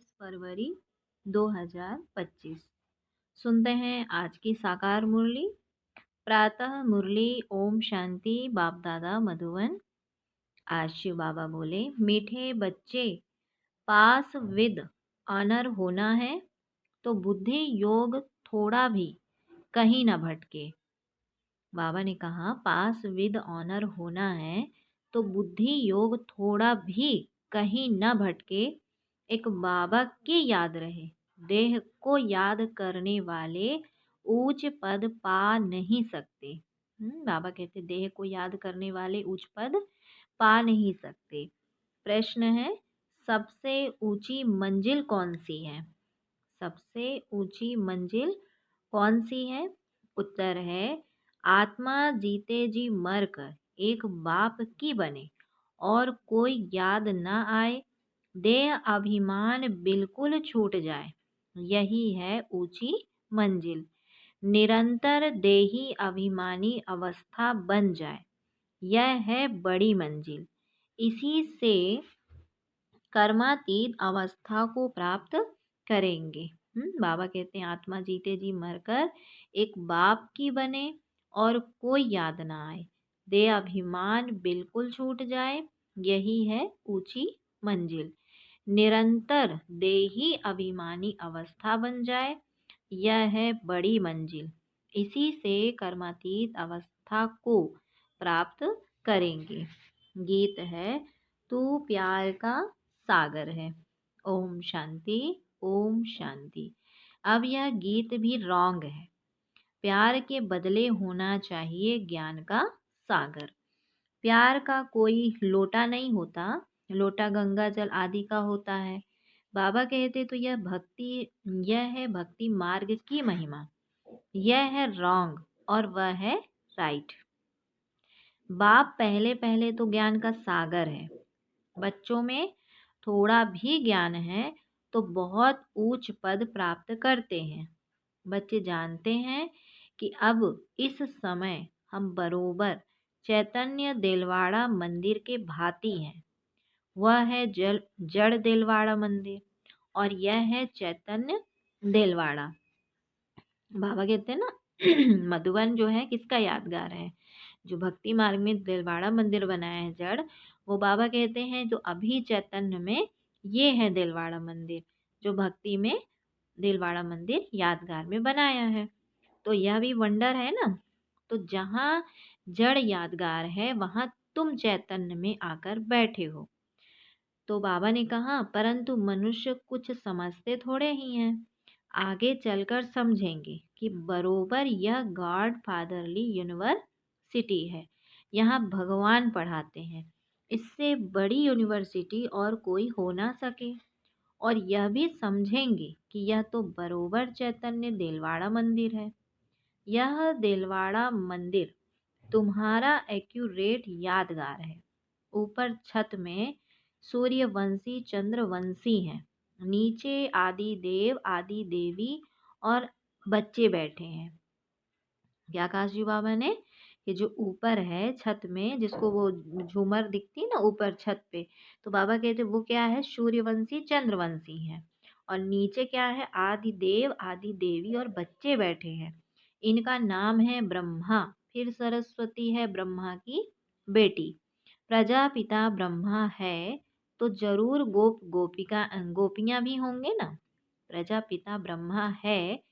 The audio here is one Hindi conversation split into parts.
फरवरी 2025। सुनते हैं आज की साकार मुरली। प्रातः मुरली ओम शांति बाप दादा मधुवन। आज शिव बाबा बोले, मीठे बच्चे, पास विद ऑनर होना है तो बुद्धि योग थोड़ा भी कहीं न भटके। बाबा ने कहा, पास विद ऑनर होना है तो बुद्धि योग थोड़ा भी कहीं न भटके। एक बाबा की याद रहे, देह को याद करने वाले ऊंच पद पा नहीं सकते। बाबा कहते देह को याद करने वाले ऊंच पद पा नहीं सकते। प्रश्न है, सबसे ऊंची मंजिल कौन सी है? सबसे ऊंची मंजिल कौन सी है? उत्तर है, आत्मा जीते जी मर कर एक बाप की बने और कोई याद न आए, देह अभिमान बिल्कुल छूट जाए, यही है ऊंची मंजिल। निरंतर देही अभिमानी अवस्था बन जाए, यह है बड़ी मंजिल। इसी से कर्मातीत अवस्था को प्राप्त करेंगे। बाबा कहते हैं आत्मा जीते जी मरकर एक बाप की बने और कोई याद ना आए, दे अभिमान बिल्कुल छूट जाए, यही है ऊंची मंजिल। निरंतर देही अभिमानी अवस्था बन जाए, यह है बड़ी मंजिल। इसी से कर्मातीत अवस्था को प्राप्त करेंगे। गीत है, तू प्यार का सागर है। ओम शांति, ओम शांति। अब यह गीत भी रॉन्ग है। प्यार के बदले होना चाहिए ज्ञान का सागर। प्यार का कोई लोटा नहीं होता, लोटा गंगा जल आदि का होता है। बाबा कहते तो यह है भक्ति मार्ग की महिमा। यह है रॉन्ग और वह है राइट। बाप पहले पहले तो ज्ञान का सागर है। बच्चों में थोड़ा भी ज्ञान है तो बहुत ऊंच पद प्राप्त करते हैं। बच्चे जानते हैं कि अब इस समय हम बरोबर चैतन्य देलवाड़ा मंदिर के भांति हैं। वह है जड़ देलवाड़ा मंदिर और यह है चैतन्य देलवाड़ा। बाबा कहते हैं ना मधुबन जो है किसका यादगार है? जो भक्ति मार्ग में दिलवाड़ा मंदिर बनाया है जड़, वो बाबा कहते हैं जो अभी चैतन्य में ये है दिलवाड़ा मंदिर, जो भक्ति में दिलवाड़ा मंदिर यादगार में बनाया है। तो यह भी वंडर है ना। तो जहाँ जड़ यादगार है वहाँ तुम चैतन्य में आकर बैठे हो। तो बाबा ने कहा, परंतु मनुष्य कुछ समझते थोड़े ही हैं। आगे चलकर समझेंगे कि बरोबर यह गॉड फादरली यूनिवर्सिटी है। यहाँ भगवान पढ़ाते हैं। इससे बड़ी यूनिवर्सिटी और कोई हो ना सके। और यह भी समझेंगे कि यह तो बरोबर चैतन्य देलवाड़ा मंदिर है। यह देलवाड़ा मंदिर तुम्हारा एक्यूरेट यादगार है। ऊपर छत में सूर्यवंशी चंद्रवंशी हैं, नीचे आदि देव आदि देवी और बच्चे बैठे हैं। क्या कहा जी बाबा ने कि जो ऊपर है छत में, जिसको वो झूमर दिखती है ना ऊपर छत पे, तो बाबा कहते वो क्या है? सूर्यवंशी चंद्रवंशी है। और नीचे क्या है? आदि देव आदि देवी और बच्चे बैठे हैं। इनका नाम है ब्रह्मा। फिर सरस्वती है ब्रह्मा की बेटी। प्रजापिता ब्रह्मा है तो जरूर गोपियां भी होंगे ना। प्रजापिता ब्रह्मा है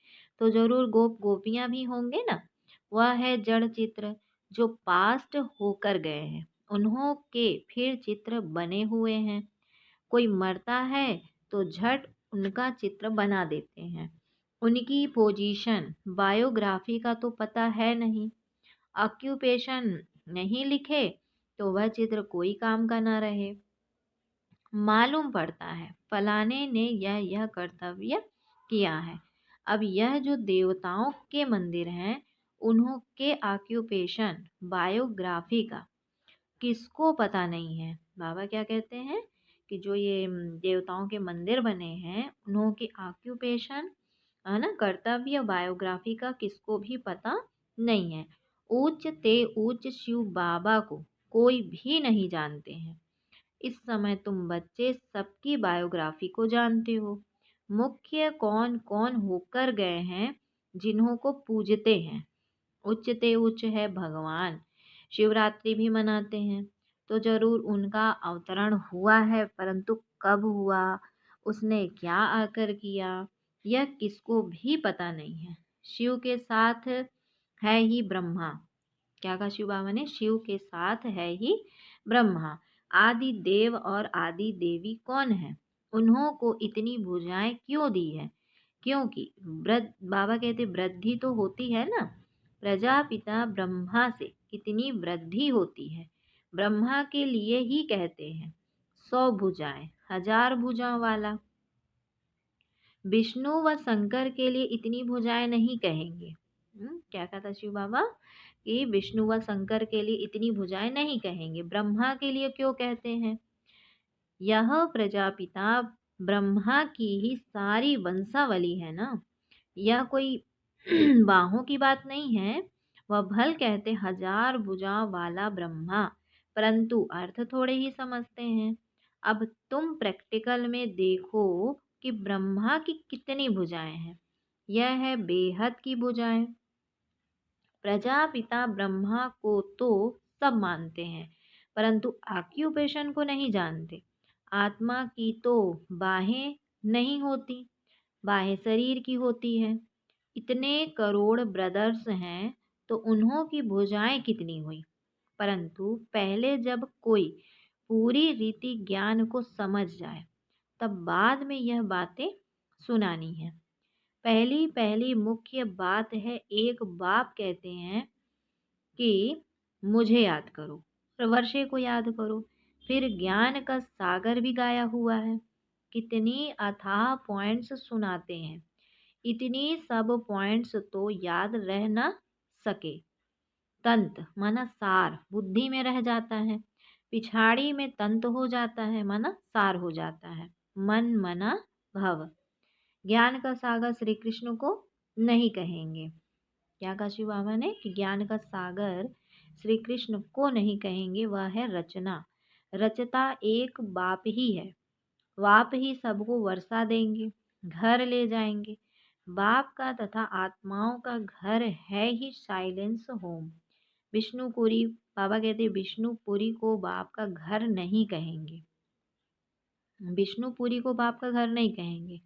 तो जरूर गोपियां भी होंगे ना। वह है जड़ चित्र जो पास्ट होकर गए हैं, उन्हों के फिर चित्र बने हुए हैं। कोई मरता है तो झट उनका चित्र बना देते हैं। उनकी पोजीशन बायोग्राफी का तो पता है नहीं, ऑक्यूपेशन नहीं लिखे तो वह चित्र कोई काम का ना रहे। मालूम पड़ता है फलाने ने यह कर्तव्य किया है। अब यह जो देवताओं के मंदिर हैं, उन्हों के ऑक्यूपेशन बायोग्राफी का किसको पता नहीं है। बाबा क्या कहते हैं कि जो ये देवताओं के मंदिर बने हैं, उन्हों के ऑक्यूपेशन है ना, कर्तव्य बायोग्राफी का किसको भी पता नहीं है। उच्च ते उच्च शिव बाबा को कोई भी नहीं जानते हैं। इस समय तुम बच्चे सबकी बायोग्राफी को जानते हो। मुख्य कौन कौन होकर गए हैं जिन्हों को पूजते हैं। उच्चते उच्च है भगवान। शिवरात्रि भी मनाते हैं तो जरूर उनका अवतरण हुआ है, परंतु कब हुआ, उसने क्या आकर किया, यह किसको भी पता नहीं है। शिव के साथ है ही ब्रह्मा। क्या कहा शिव बाबा ने? शिव के साथ है ही ब्रह्मा। आदि देव और आदि देवी कौन है? उन्हों को इतनी भुजाएं क्यों दी है? क्योंकि बाबा कहते वृद्धि तो होती है ना, प्रजापिता ब्रह्मा से कितनी वृद्धि होती है। ब्रह्मा के लिए ही कहते हैं 100 भुजाएं, 1000 भुजाओं वाला। विष्णु व शंकर के लिए इतनी भुजाएं नहीं कहेंगे। क्या कहा था शिव बाबा कि विष्णु व शंकर के लिए इतनी भुजाएं नहीं कहेंगे, ब्रह्मा के लिए क्यों कहते हैं? यह प्रजापिता ब्रह्मा की ही सारी वंशावली है ना, यह कोई बाहों की बात नहीं है। वह भल कहते 1000 भुजाओं वाला ब्रह्मा, परंतु अर्थ थोड़े ही समझते हैं। अब तुम प्रैक्टिकल में देखो कि ब्रह्मा की कितनी भुजाएं हैं। यह है बेहद की भुजाएं। प्रजापिता ब्रह्मा को तो सब मानते हैं, परंतु ऑक्यूपेशन को नहीं जानते। आत्मा की तो बाहें नहीं होती, बाहें शरीर की होती है। इतने करोड़ ब्रदर्स हैं तो उन्हों की भुजाएं कितनी हुई। परंतु पहले जब कोई पूरी रीति ज्ञान को समझ जाए तब बाद में यह बातें सुनानी है। पहली पहली मुख्य बात है, एक बाप कहते हैं कि मुझे याद करो और वर्षे को याद करो। फिर ज्ञान का सागर भी गाया हुआ है। कितनी अथाह पॉइंट्स सुनाते हैं। इतनी सब पॉइंट्स तो याद रह न सके। तंत माना सार बुद्धि में रह जाता है, पिछाड़ी में तंत हो जाता है माना सार हो जाता है। मन मना भव। ज्ञान का सागर श्री कृष्ण को नहीं कहेंगे। क्या कहा शिव बाबा ने कि ज्ञान का सागर श्री कृष्ण को नहीं कहेंगे, वह है रचना। रचता एक बाप ही है। बाप ही सबको वर्षा देंगे, घर ले जाएंगे। बाप का तथा आत्माओं का घर है ही साइलेंस होम। विष्णुपुरी, बाबा कहते विष्णुपुरी को बाप का घर नहीं कहेंगे। विष्णुपुरी को बाप का घर नहीं कहेंगे,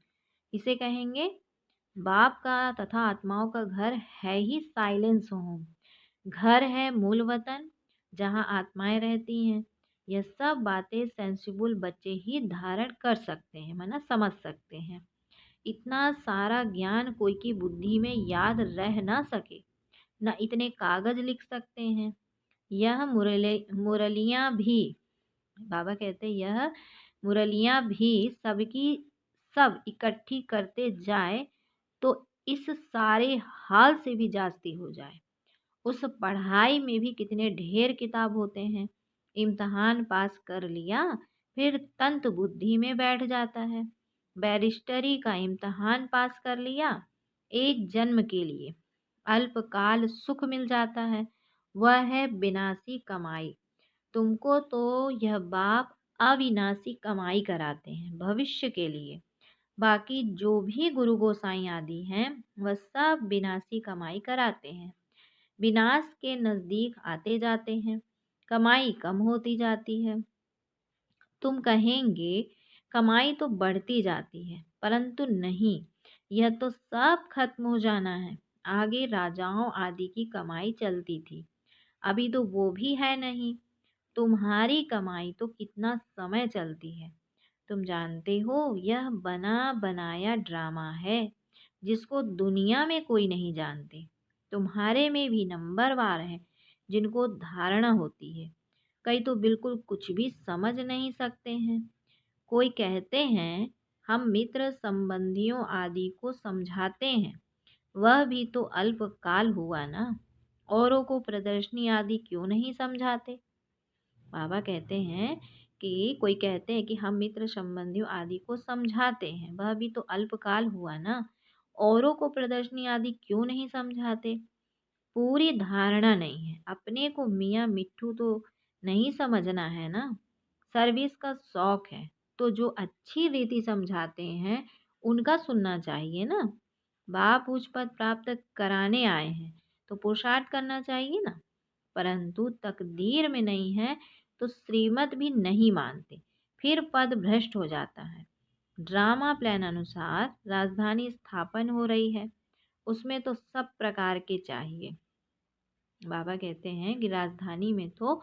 इसे कहेंगे बाप का तथा आत्माओं का घर है ही साइलेंस होम। घर है मूल वतन जहाँ आत्माएं रहती हैं। यह सब बातें सेंसिबल बच्चे ही धारण कर सकते हैं, माना समझ सकते हैं। इतना सारा ज्ञान कोई की बुद्धि में याद रह ना सके, न इतने कागज लिख सकते हैं। यह मुरलियाँ भी, बाबा कहते यह मुरलियाँ भी सबकी सब इकट्ठी करते जाए तो इस सारे हाल से भी जास्ती हो जाए। उस पढ़ाई में भी कितने ढेर किताब होते हैं। इम्तहान पास कर लिया फिर तंत बुद्धि में बैठ जाता है। बैरिस्टरी का इम्तहान पास कर लिया, एक जन्म के लिए अल्पकाल सुख मिल जाता है, वह है विनाशी कमाई। तुमको तो यह बाप अविनाशी कमाई कराते हैं भविष्य के लिए। बाकी जो भी गुरु गोसाई आदि हैं वह सब विनाशी कमाई कराते हैं। विनाश के नजदीक आते जाते हैं, कमाई कम होती जाती है। तुम कहेंगे कमाई तो बढ़ती जाती है, परंतु नहीं, यह तो सब खत्म हो जाना है। आगे राजाओं आदि की कमाई चलती थी, अभी तो वो भी है नहीं। तुम्हारी कमाई तो कितना समय चलती है। तुम जानते हो यह बना बनाया ड्रामा है जिसको दुनिया में कोई नहीं जानते। तुम्हारे में भी नंबरवार हैं जिनको धारणा होती है, कई तो बिल्कुल कुछ भी समझ नहीं सकते हैं। कोई कहते हैं हम मित्र संबंधियों आदि को समझाते हैं, वह भी तो अल्पकाल हुआ ना। औरों को प्रदर्शनी आदि क्यों नहीं समझाते? बाबा कहते हैं कि कोई कहते हैं कि हम मित्र संबंधियों आदि को समझाते हैं, वह भी तो अल्पकाल हुआ ना। औरों को प्रदर्शनी आदि क्यों नहीं समझाते? पूरी धारणा नहीं है। अपने को मियाँ मिट्ठू तो नहीं समझना है ना। सर्विस का शौक है, तो जो अच्छी रीति समझाते हैं उनका सुनना चाहिए ना। बाप उच्च पद प्राप्त कराने आए हैं तो पुरुषार्थ करना चाहिए ना। परंतु तकदीर में नहीं है तो श्रीमत भी नहीं मानते, फिर पद भ्रष्ट हो जाता है। ड्रामा प्लान अनुसार राजधानी स्थापन हो रही है, उसमें तो सब प्रकार के चाहिए। बाबा कहते हैं कि राजधानी में तो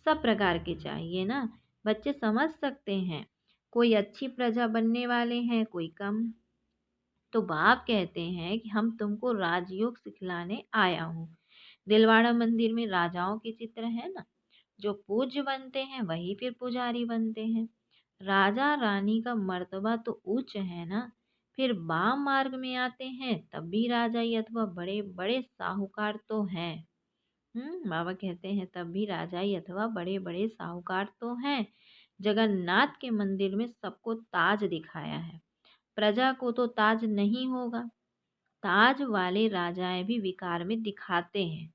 सब प्रकार के चाहिए ना। बच्चे समझ सकते हैं, कोई अच्छी प्रजा बनने वाले हैं, कोई कम। तो बाप कहते हैं कि हम तुमको राजयोग सिखलाने आया हूँ। दिलवाड़ा मंदिर में राजाओं के चित्र है ना, जो पूज्य बनते हैं वही फिर पुजारी बनते हैं। राजा रानी का मर्तबा तो उच्च है ना। फिर वाम मार्ग में आते हैं तब भी राजा ही अथवा बड़े बड़े साहूकार तो हैं। बाबा कहते हैं तब भी राजा ही अथवा बड़े बड़े साहूकार तो हैं। जगन्नाथ के मंदिर में सबको ताज दिखाया है, प्रजा को तो ताज नहीं होगा। ताज वाले राजाएं भी विकार में दिखाते हैं।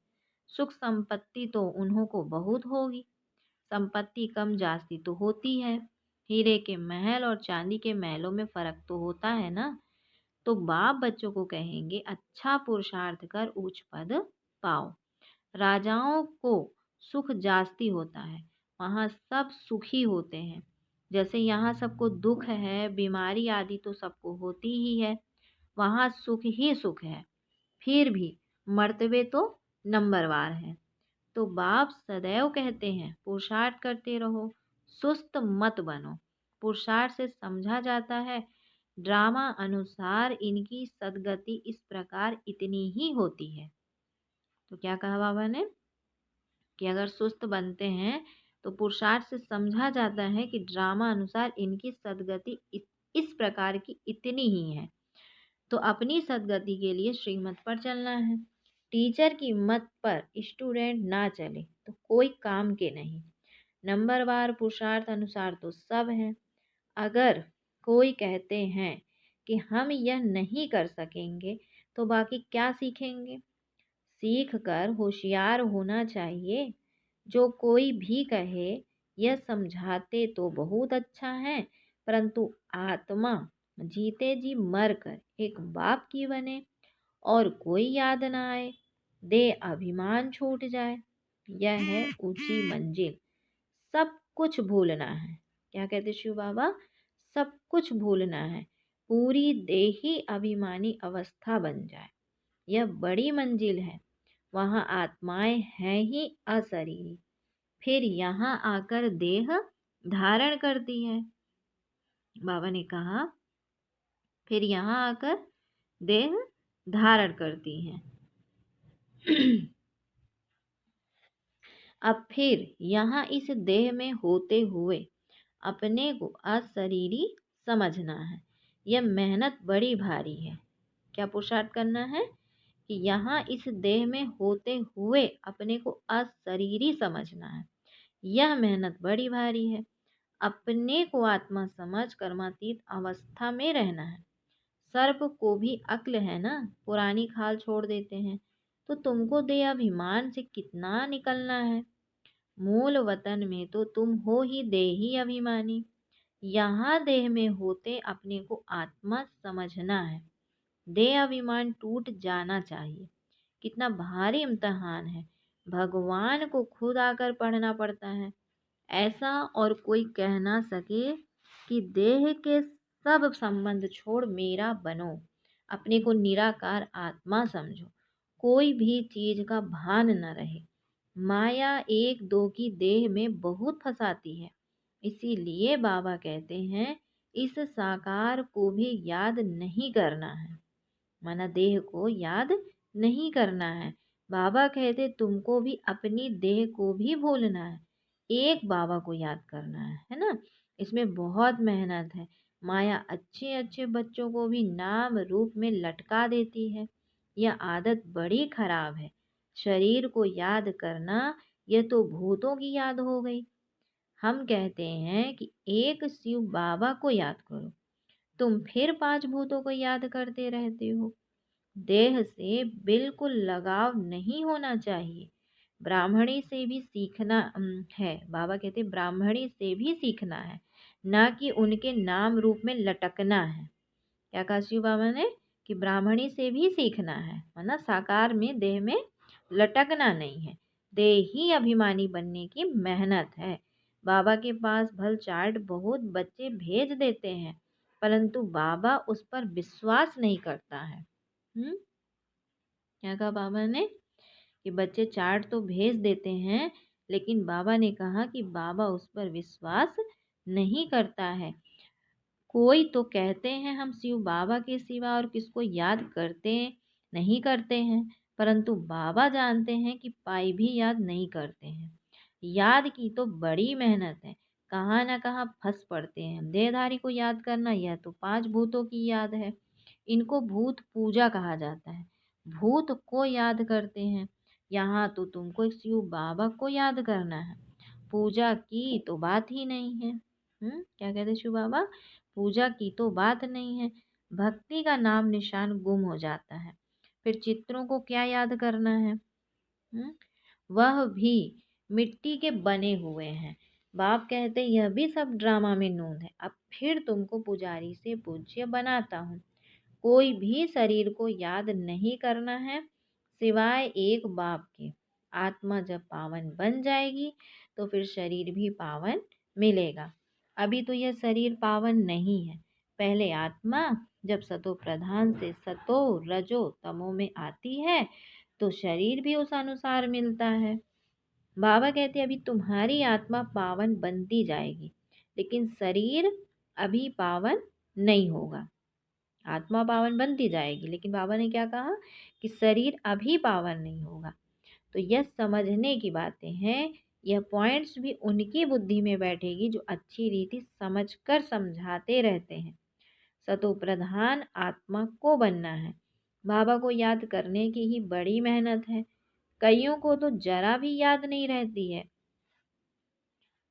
सुख संपत्ति तो उन्हों को बहुत होगी, संपत्ति कम जास्ती तो होती है। हीरे के महल और चांदी के महलों में फर्क तो होता है ना। तो बाप बच्चों को कहेंगे अच्छा पुरुषार्थ कर उच्च पद पाओ। राजाओं को सुख जास्ती होता है, वहाँ सब सुखी होते हैं। जैसे यहाँ सबको दुख है, बीमारी आदि तो सबको होती ही है, वहाँ सुख ही सुख है। फिर भी मर्तबे तो नंबरवार हैं। तो बाप सदैव कहते हैं पुरुषार्थ करते रहो, सुस्त मत बनो। पुरुषार्थ से समझा जाता है, ड्रामा अनुसार इनकी सदगति इस प्रकार इतनी ही होती है। तो क्या कहा बाबा ने कि अगर सुस्त बनते हैं तो पुरुषार्थ से समझा जाता है कि ड्रामा अनुसार इनकी सदगति इस प्रकार की इतनी ही है। तो अपनी सदगति के लिए श्रीमत पर चलना है। टीचर की मत पर स्टूडेंट ना चले तो कोई काम के नहीं। नंबरवार पुरुषार्थ अनुसार तो सब है। अगर कोई कहते हैं कि हम यह नहीं कर सकेंगे तो बाकी क्या सीखेंगे। सीख कर होशियार होना चाहिए। जो कोई भी कहे यह समझाते तो बहुत अच्छा है, परंतु आत्मा जीते जी मर कर एक बाप की बने और कोई याद ना आए, दे अभिमान छूट जाए, यह है ऊंची मंजिल। सब कुछ भूलना है। क्या कहते शिव बाबा, सब कुछ भूलना है, पूरी देही अभिमानी अवस्था बन जाए, यह बड़ी मंजिल है। वहाँ आत्माएं हैं ही अशरीरी, फिर यहाँ आकर देह धारण करती है। बाबा ने कहा फिर यहाँ आकर देह धारण करती हैं। अब फिर यहाँ इस देह में होते हुए अपने को अशरीरी समझना है। यह मेहनत बड़ी भारी है। क्या पुरुषार्थ करना है कि यहाँ इस देह में होते हुए अपने को अशरीरी समझना है। यह मेहनत बड़ी भारी है। अपने को आत्मा समझ कर्मातीत अवस्था में रहना है। सर्प को भी अक्ल है ना, पुरानी खाल छोड़ देते हैं। तो तुमको दे अभिमान से कितना निकलना है। मूल वतन में तो तुम हो ही देही अभिमानी। यहाँ देह में होते अपने को आत्मा समझना है। देह अभिमान टूट जाना चाहिए। कितना भारी इम्तिहान है, भगवान को खुद आकर पढ़ना पड़ता है। ऐसा और कोई कह ना सके कि देह के सब संबंध छोड़ मेरा बनो, अपने को निराकार आत्मा समझो, कोई भी चीज का भान न रहे। माया एक दो की देह में बहुत फंसाती है। इसीलिए बाबा कहते हैं इस साकार को भी याद नहीं करना है, माना देह को याद नहीं करना है। बाबा कहते तुमको भी अपनी देह को भी भूलना है, एक बाबा को याद करना है ना। इसमें बहुत मेहनत है। माया अच्छे अच्छे बच्चों को भी नाम रूप में लटका देती है। यह आदत बड़ी खराब है। शरीर को याद करना यह तो भूतों की याद हो गई। हम कहते हैं कि एक शिव बाबा को याद करो, तुम फिर 5 भूतों को याद करते रहते हो। देह से बिल्कुल लगाव नहीं होना चाहिए। ब्राह्मणी से भी सीखना है। बाबा कहते ब्राह्मणी से भी सीखना है, ना कि उनके नाम रूप में लटकना है। क्या कहा शिव बाबा ने कि ब्राह्मणी से भी सीखना है, वरना साकार में देह में लटकना नहीं है। देह ही अभिमानी बनने की मेहनत है। बाबा के पास भल चाट बहुत बच्चे भेज देते हैं, परंतु बाबा उस पर विश्वास नहीं करता है। क्या कहा बाबा ने कि बच्चे चाट तो भेज देते हैं, लेकिन बाबा ने कहा कि बाबा उस पर विश्वास नहीं करता है। कोई तो कहते हैं हम शिव बाबा के सिवा और किसको याद करते नहीं करते हैं, परंतु बाबा जानते हैं कि पाई भी याद नहीं करते हैं। याद की तो बड़ी मेहनत है, कहाँ ना कहाँ फंस पड़ते हैं। देहधारी को याद करना यह तो 5 भूतों की याद है। इनको भूत पूजा कहा जाता है। भूत को याद करते हैं, यहाँ तो तुमको शिव बाबा को याद करना है। पूजा की तो बात ही नहीं है। क्या कहते शिव बाबा? पूजा की तो बात नहीं है। भक्ति का नाम निशान गुम हो जाता है, फिर चित्रों को क्या याद करना है? वह भी मिट्टी के बने हुए हैं। बाप कहते यह भी सब ड्रामा में नूंद है। अब फिर तुमको पुजारी से पूज्य बनाता हूँ। कोई भी शरीर को याद नहीं करना है सिवाय एक बाप के। आत्मा जब पावन बन जाएगी तो फिर शरीर भी पावन मिलेगा। अभी तो यह शरीर पावन नहीं है। पहले आत्मा जब सतो प्रधान से सतो रजो तमो में आती है तो शरीर भी उस अनुसार मिलता है। बाबा कहते हैं अभी तुम्हारी आत्मा पावन बनती जाएगी, लेकिन शरीर अभी पावन नहीं होगा। आत्मा पावन बनती जाएगी, लेकिन बाबा ने क्या कहा कि शरीर अभी पावन नहीं होगा। तो यह समझने की बातें हैं। यह पॉइंट्स भी उनकी बुद्धि में बैठेगी जो अच्छी रीति समझकर समझाते रहते हैं। सतो प्रधान आत्मा को बनना है। बाबा को याद करने की ही बड़ी मेहनत है। कईयों को तो जरा भी याद नहीं रहती है।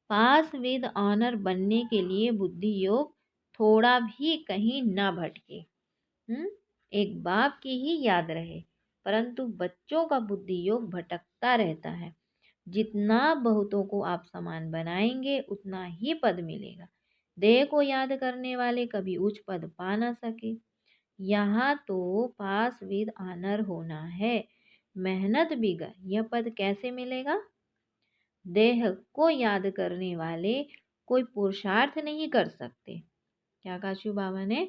पास विद ऑनर बनने के लिए बुद्धि योग थोड़ा भी कहीं ना भटके। एक बाप की ही याद रहे, परंतु बच्चों का बुद्धि योग भटकता रहता है। जितना बहुतों को आप समान बनाएंगे उतना ही पद मिलेगा। देह को याद करने वाले कभी उच्च पद पा ना सके। यहाँ तो पास विद ऑनर होना है। मेहनत बिगर यह पद कैसे मिलेगा? देह को याद करने वाले कोई पुरुषार्थ नहीं कर सकते। क्या कहा शिव बाबा ने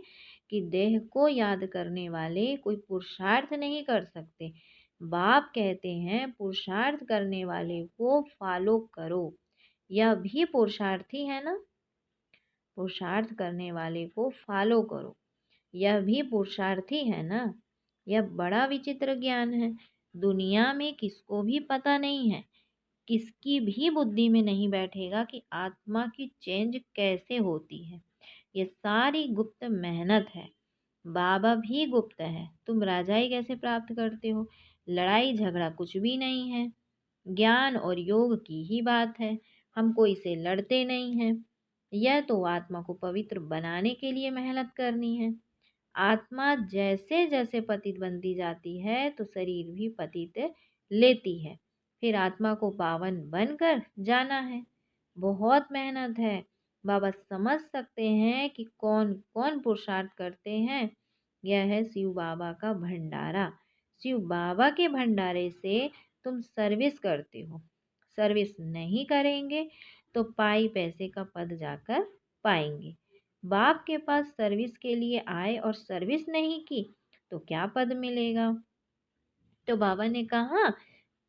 कि देह को याद करने वाले कोई पुरुषार्थ नहीं कर सकते। बाप कहते हैं पुरुषार्थ करने वाले को फॉलो करो। यह भी पुरुषार्थ ही है ना। पुरुषार्थ करने वाले को फॉलो करो, यह भी पुरुषार्थ ही है ना। यह बड़ा विचित्र ज्ञान है। दुनिया में किसको भी पता नहीं है, किसकी भी बुद्धि में नहीं बैठेगा कि आत्मा की चेंज कैसे होती है। ये सारी गुप्त मेहनत है। बाबा भी गुप्त है। तुम राजाई कैसे प्राप्त करते हो? लड़ाई झगड़ा कुछ भी नहीं है। ज्ञान और योग की ही बात है। हम कोई से लड़ते नहीं हैं। यह तो आत्मा को पवित्र बनाने के लिए मेहनत करनी है। आत्मा जैसे जैसे पतित बनती जाती है तो शरीर भी पतित लेती है। फिर आत्मा को पावन बनकर जाना है। बहुत मेहनत है। बाबा समझ सकते हैं कि कौन कौन पुरुषार्थ करते हैं। यह है शिव बाबा का भंडारा। शिव बाबा के भंडारे से तुम सर्विस करते हो। सर्विस नहीं करेंगे तो पाई पैसे का पद जाकर पाएंगे। बाप के पास सर्विस के लिए आए और सर्विस नहीं की तो क्या पद मिलेगा? तो बाबा ने कहा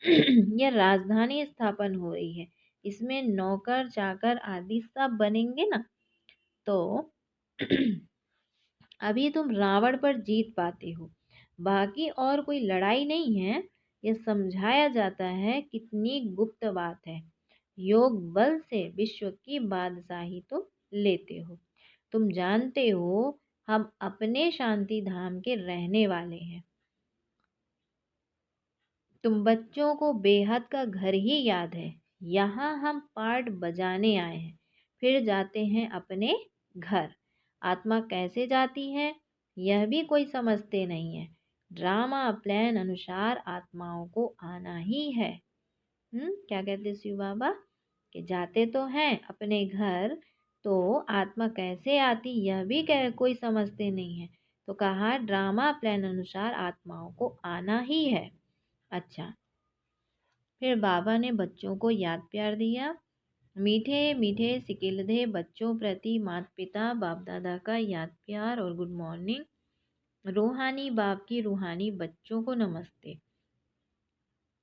यह राजधानी स्थापन हो रही है, इसमें नौकर चाकर आदि सब बनेंगे ना। तो अभी तुम रावण पर जीत पाते हो, बाकी और कोई लड़ाई नहीं है। यह समझाया जाता है कितनी गुप्त बात है। योग बल से विश्व की बादशाही तो लेते हो। तुम जानते हो हम अपने शांति धाम के रहने वाले हैं। तुम बच्चों को बेहद का घर ही याद है। यहाँ हम पार्ट बजाने आए हैं, फिर जाते हैं अपने घर। आत्मा कैसे जाती है यह भी कोई समझते नहीं है। ड्रामा प्लान अनुसार आत्माओं को आना ही है। क्या कहते शिव बाबा कि जाते तो हैं अपने घर, तो आत्मा कैसे आती यह भी कोई समझते नहीं है। तो कहा ड्रामा प्लान अनुसार आत्माओं को आना ही है। अच्छा, फिर बाबा ने बच्चों को याद प्यार दिया। मीठे मीठे सिकिलधे बच्चों प्रति माता पिता बाप दादा का याद प्यार और गुड मॉर्निंग। रूहानी बाप की रूहानी बच्चों को नमस्ते।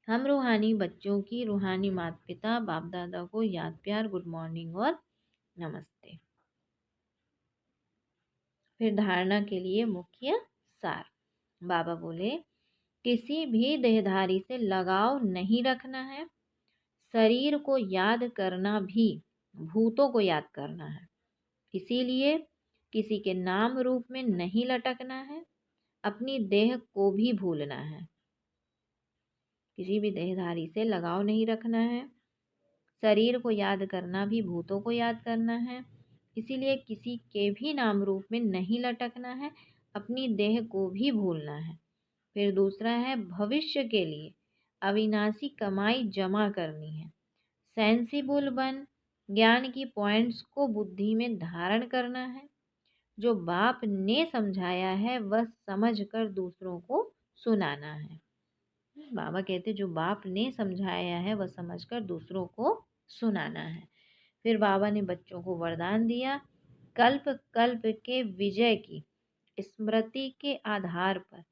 हम रूहानी बच्चों की रूहानी माता पिता बाप दादा को याद प्यार गुड मॉर्निंग और नमस्ते। फिर धारणा के लिए मुख्य सार बाबा बोले, किसी भी देहधारी से लगाव नहीं रखना है। शरीर को याद करना भी भूतों को याद करना है, इसीलिए किसी के नाम रूप में नहीं लटकना है। अपनी देह को भी भूलना है। किसी भी देहधारी से लगाव नहीं रखना है। शरीर को याद करना भी भूतों को याद करना है, इसीलिए किसी के भी नाम रूप में नहीं लटकना है। अपनी देह को भी भूलना है। फिर दूसरा है भविष्य के लिए अविनाशी कमाई जमा करनी है। सेंसिबल बन ज्ञान की पॉइंट्स को बुद्धि में धारण करना है। जो बाप ने समझाया है वह समझकर दूसरों को सुनाना है। बाबा कहते जो बाप ने समझाया है वह समझकर दूसरों को सुनाना है। फिर बाबा ने बच्चों को वरदान दिया, कल्प कल्प के विजय की स्मृति के आधार पर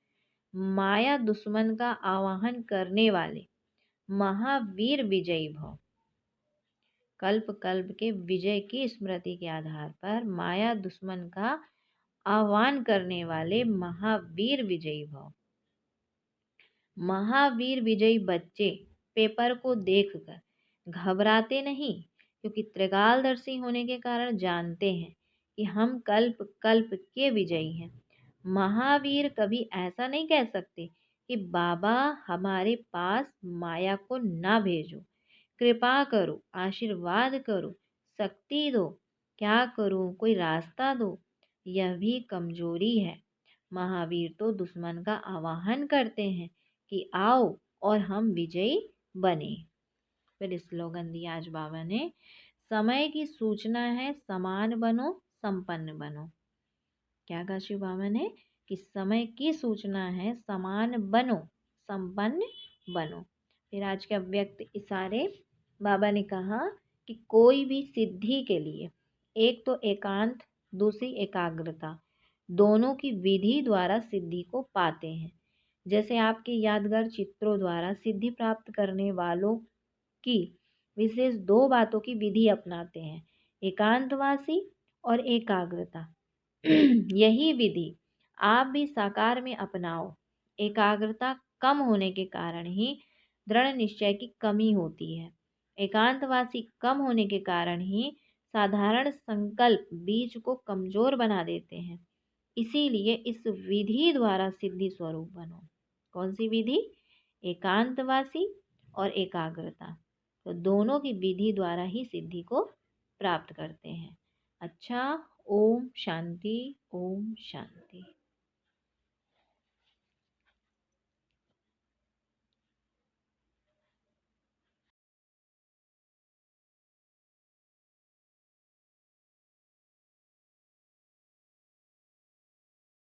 माया दुश्मन का आवाहन करने वाले महावीर विजयी भव। कल्प कल्प के विजय की स्मृति के आधार पर माया दुश्मन का आह्वान करने वाले महावीर विजयी भव। महावीर विजयी बच्चे पेपर को देखकर घबराते नहीं, क्योंकि त्रिकालदर्शी होने के कारण जानते हैं कि हम कल्प कल्प के विजयी हैं। महावीर कभी ऐसा नहीं कह सकते कि बाबा हमारे पास माया को ना भेजो, कृपा करो, आशीर्वाद करो, शक्ति दो, क्या करूं, कोई रास्ता दो। यह भी कमजोरी है। महावीर तो दुश्मन का आवाहन करते हैं कि आओ और हम विजयी बने। फिर स्लोगन दिया आज बाबा ने, समय की सूचना है समान बनो संपन्न बनो। क्या कहा शिव बाबा ने कि समय की सूचना है समान बनो संपन्न बनो। फिर आज के अव्यक्त इशारे बाबा ने कहा कि कोई भी सिद्धि के लिए एक तो एकांत, दूसरी एकाग्रता, दोनों की विधि द्वारा सिद्धि को पाते हैं। जैसे आपके यादगार चित्रों द्वारा सिद्धि प्राप्त करने वालों की विशेष दो बातों की विधि अपनाते हैं, एकांतवासी और एकाग्रता। यही विधि आप भी साकार में अपनाओ। एकाग्रता कम होने के कारण ही दृढ़ निश्चय की कमी होती है। एकांतवासी कम होने के कारण ही साधारण संकल्प बीज को कमजोर बना देते हैं। इसीलिए इस विधि द्वारा सिद्धि स्वरूप बनो। कौन सी विधि? एकांतवासी और एकाग्रता। तो दोनों की विधि द्वारा ही सिद्धि को प्राप्त करते हैं। अच्छा, ओम शांति, ओम शांति।